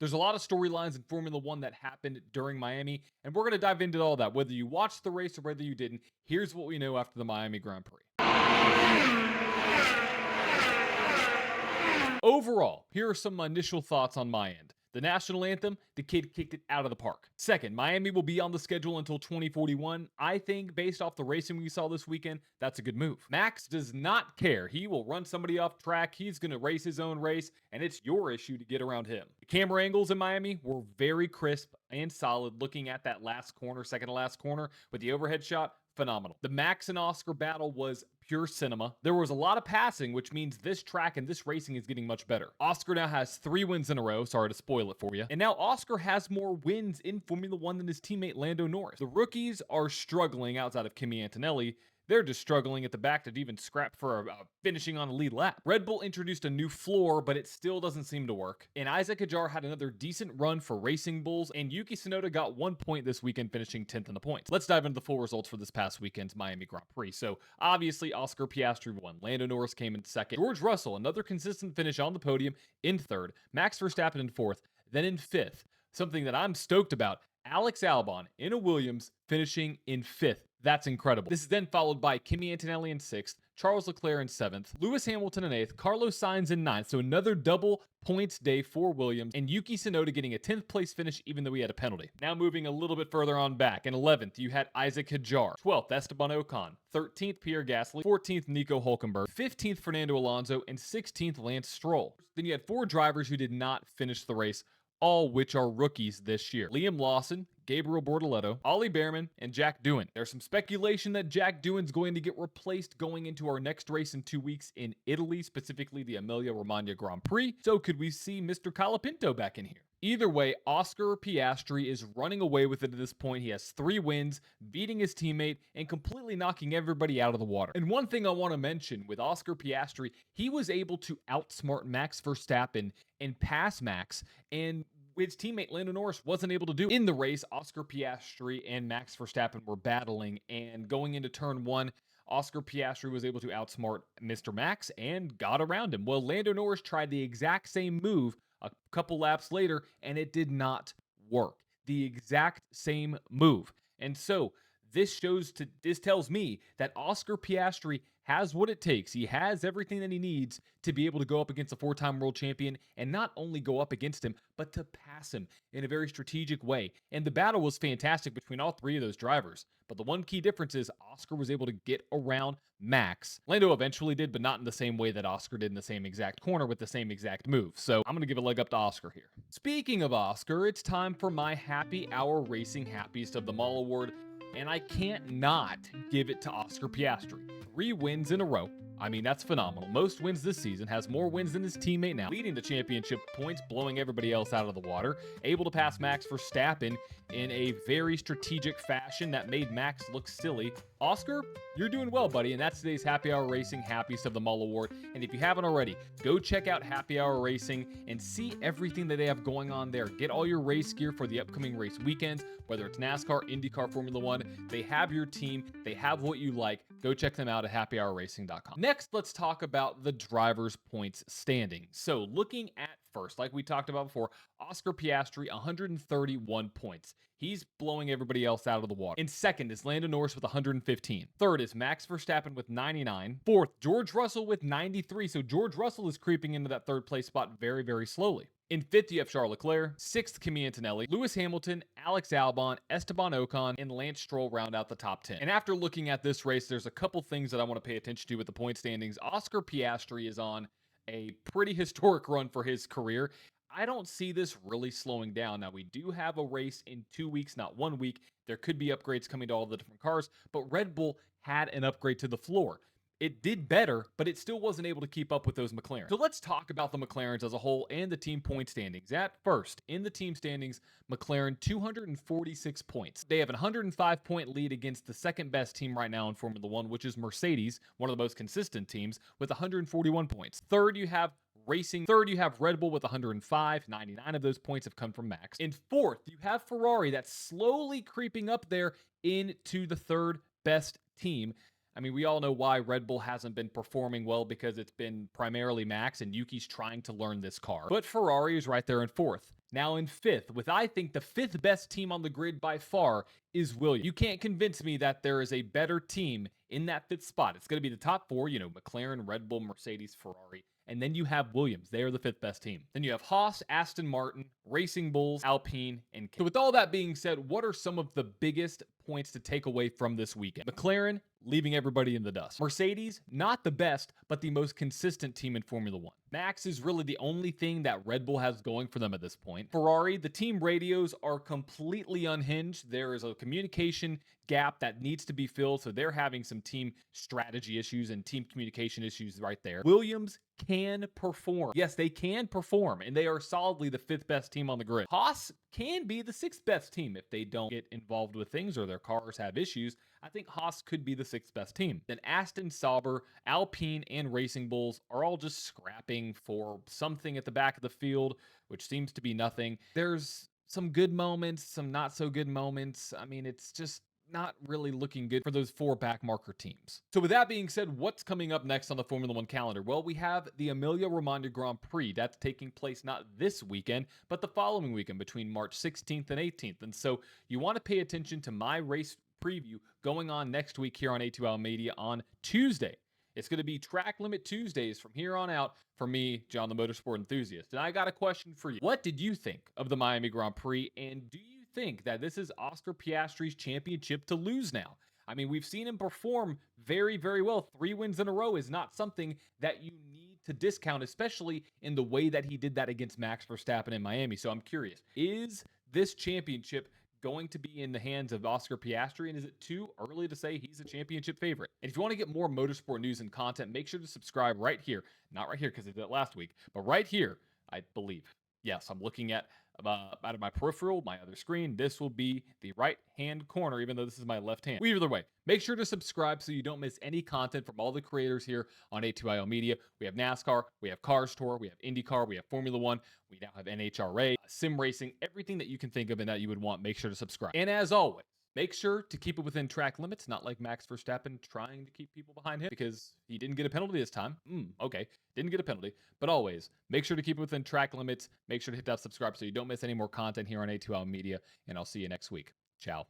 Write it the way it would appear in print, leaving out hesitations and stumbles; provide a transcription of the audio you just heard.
There's a lot of storylines in Formula One that happened during Miami, and we're going to dive into all that. Whether you watched the race or whether you didn't, here's what we know after the Miami Grand Prix. Overall, here are some initial thoughts on my end. The national anthem, the kid kicked it out of the park. Second, Miami will be on the schedule until 2041. I think based off the racing we saw this weekend, that's a good move. Max does not care. He will run somebody off track. He's going to race his own race, and it's your issue to get around him. The camera angles in Miami were very crisp and solid looking at that last corner, second to last corner with the overhead shot. Phenomenal. The Max and Oscar battle was pure cinema. There was a lot of passing, which means this track and this racing is getting much better. Oscar now has 3 wins in a row. Sorry to spoil it for you. And now Oscar has more wins in Formula One than his teammate Lando Norris. The rookies are struggling outside of Kimi Antonelli. They're just struggling at the back to even scrap for finishing on a lead lap. Red Bull introduced a new floor, but it still doesn't seem to work. And Isaac Hadjar had another decent run for Racing Bulls, and Yuki Tsunoda got 1 point this weekend, finishing 10th in the points. Let's dive into the full results for this past weekend's Miami Grand Prix. So obviously, Oscar Piastri won. Lando Norris came in second. George Russell, another consistent finish on the podium, in third. Max Verstappen in fourth. Then in fifth, something that I'm stoked about, Alex Albon in a Williams finishing in fifth. That's incredible. This is then followed by Kimi Antonelli in sixth, Charles Leclerc in seventh, Lewis Hamilton in eighth, Carlos Sainz in ninth. So another double points day for Williams, and Yuki Tsunoda getting a 10th place finish even though he had a penalty. Now moving a little bit further on back. In 11th, you had Isaac Hadjar. 12th, Esteban Ocon. 13th, Pierre Gasly. 14th, Nico Hulkenberg. 15th, Fernando Alonso. And 16th, Lance Stroll. Then you had 4 drivers who did not finish the race, all which are rookies this year. Liam Lawson, Gabriel Bortoleto, Ollie Behrman, and Jack Doohan. There's some speculation that Jack Doohan's going to get replaced going into our next race in 2 weeks in Italy, specifically the Emilia-Romagna Grand Prix. So could we see Mr. Colapinto back in here? Either way, Oscar Piastri is running away with it at this point. He has 3 wins, beating his teammate, and completely knocking everybody out of the water. And one thing I want to mention with Oscar Piastri, he was able to outsmart Max Verstappen and pass Max, and his teammate Lando Norris wasn't able to do. In the race, Oscar Piastri and Max Verstappen were battling, and going into turn 1, Oscar Piastri was able to outsmart Mr. Max and got around him. Well, Lando Norris tried the exact same move a couple laps later, and it did not work. The exact same move. And so this tells me that Oscar Piastri has what it takes. He has everything that he needs to be able to go up against a 4-time world champion, and not only go up against him, but to pass him in a very strategic way. And the battle was fantastic between all 3 of those drivers. But the one key difference is Oscar was able to get around Max. Lando eventually did, but not in the same way that Oscar did in the same exact corner with the same exact move. So I'm going to give a leg up to Oscar here. Speaking of Oscar, it's time for my Happy Hour Racing Happiest of them All award. And I can't not give it to Oscar Piastri. 3 wins in a row. I mean, that's phenomenal. Most wins this season, has more wins than his teammate now, leading the championship points, blowing everybody else out of the water, able to pass Max Verstappen in a very strategic fashion that made Max look silly. Oscar, you're doing well, buddy, and that's today's Happy Hour Racing Happiest of them All award. And if you haven't already, go check out Happy Hour Racing and see everything that they have going on there. Get all your race gear for the upcoming race weekends, whether it's NASCAR, IndyCar, Formula One. They have your team. They have what you like. Go check them out at happyhourracing.com. Next, let's talk about the drivers' points standing. So looking at first, like we talked about before, Oscar Piastri, 131 points. He's blowing everybody else out of the water. In second is Lando Norris with 115. Third is Max Verstappen with 99. Fourth, George Russell with 93. So George Russell is creeping into that 3rd place spot very, very slowly. In 5th, you have Charles Leclerc. 6th, Kimi Antonelli. Lewis Hamilton, Alex Albon, Esteban Ocon, and Lance Stroll round out the top 10. And after looking at this race, there's a couple things that I want to pay attention to with the point standings. Oscar Piastri is on a pretty historic run for his career. I don't see this really slowing down. Now, we do have a race in 2 weeks, not 1 week. There could be upgrades coming to all the different cars, but Red Bull had an upgrade to the floor. It did better, but it still wasn't able to keep up with those McLarens. So let's talk about the McLarens as a whole and the team point standings. At first, in the team standings, McLaren 246 points. They have a 105-point lead against the second best team right now in Formula One, which is Mercedes, one of the most consistent teams, with 141 points. Third, you have Racing. Third, you have Red Bull with 105. 99 of those points have come from Max. In fourth, you have Ferrari that's slowly creeping up there into the 3rd best team. I mean, we all know why Red Bull hasn't been performing well, because it's been primarily Max, and Yuki's trying to learn this car. But Ferrari is right there in 4th. Now in fifth, with I think the fifth best team on the grid by far, is Williams. You can't convince me that there is a better team in that fifth spot. It's going to be the top four, McLaren, Red Bull, Mercedes, Ferrari. And then you have Williams. They are the fifth best team. Then you have Haas, Aston Martin, Racing Bulls, Alpine, and so with all that being said, what are some of the biggest points to take away from this weekend? McLaren, leaving everybody in the dust. Mercedes, not the best, but the most consistent team in Formula One. Max is really the only thing that Red Bull has going for them at this point. Ferrari, the team radios are completely unhinged. There is a communication gap that needs to be filled, so they're having some team strategy issues and team communication issues right there. Williams can perform. Yes, they can perform, and they are solidly the fifth best team on the grid. Haas can be the sixth best team if they don't get involved with things or their cars have issues. I think Haas could be the sixth best team. Then Aston, Sauber, Alpine, and Racing Bulls are all just scrapping for something at the back of the field, which seems to be nothing. There's some good moments, some not so good moments. I mean, it's just not really looking good for those four backmarker teams. So with that being said, what's coming up next on the Formula One calendar? Well, we have the Emilia-Romagna Grand Prix. That's taking place not this weekend, but the following weekend between March 16th and 18th. And so you want to pay attention to my race preview going on next week here on ATYL Media on Tuesday. It's going to be Track Limit Tuesdays from here on out for me, John the Motorsport Enthusiast. And I got a question for you. What did you think of the Miami Grand Prix? And do you think that this is Oscar Piastri's championship to lose now? I mean, we've seen him perform very, very well. 3 wins in a row is not something that you need to discount, especially in the way that he did that against Max Verstappen in Miami. So I'm curious, is this championship going to be in the hands of Oscar Piastri, and is it too early to say he's a championship favorite? And if you want to get more motorsport news and content, make sure to subscribe right here. Not right here because I did it last week, but right here, I believe. Yes, I'm looking at out of my peripheral, my other screen. This will be the right-hand corner, even though this is my left hand. Either way, make sure to subscribe so you don't miss any content from all the creators here on ATYL Media. We have NASCAR, we have Cars Tour, we have IndyCar, we have Formula One, we now have NHRA, sim racing, everything that you can think of and that you would want, make sure to subscribe. And as always, make sure to keep it within track limits, not like Max Verstappen trying to keep people behind him because he didn't get a penalty this time. Okay, didn't get a penalty. But always, make sure to keep it within track limits. Make sure to hit that subscribe so you don't miss any more content here on A2L Media. And I'll see you next week. Ciao.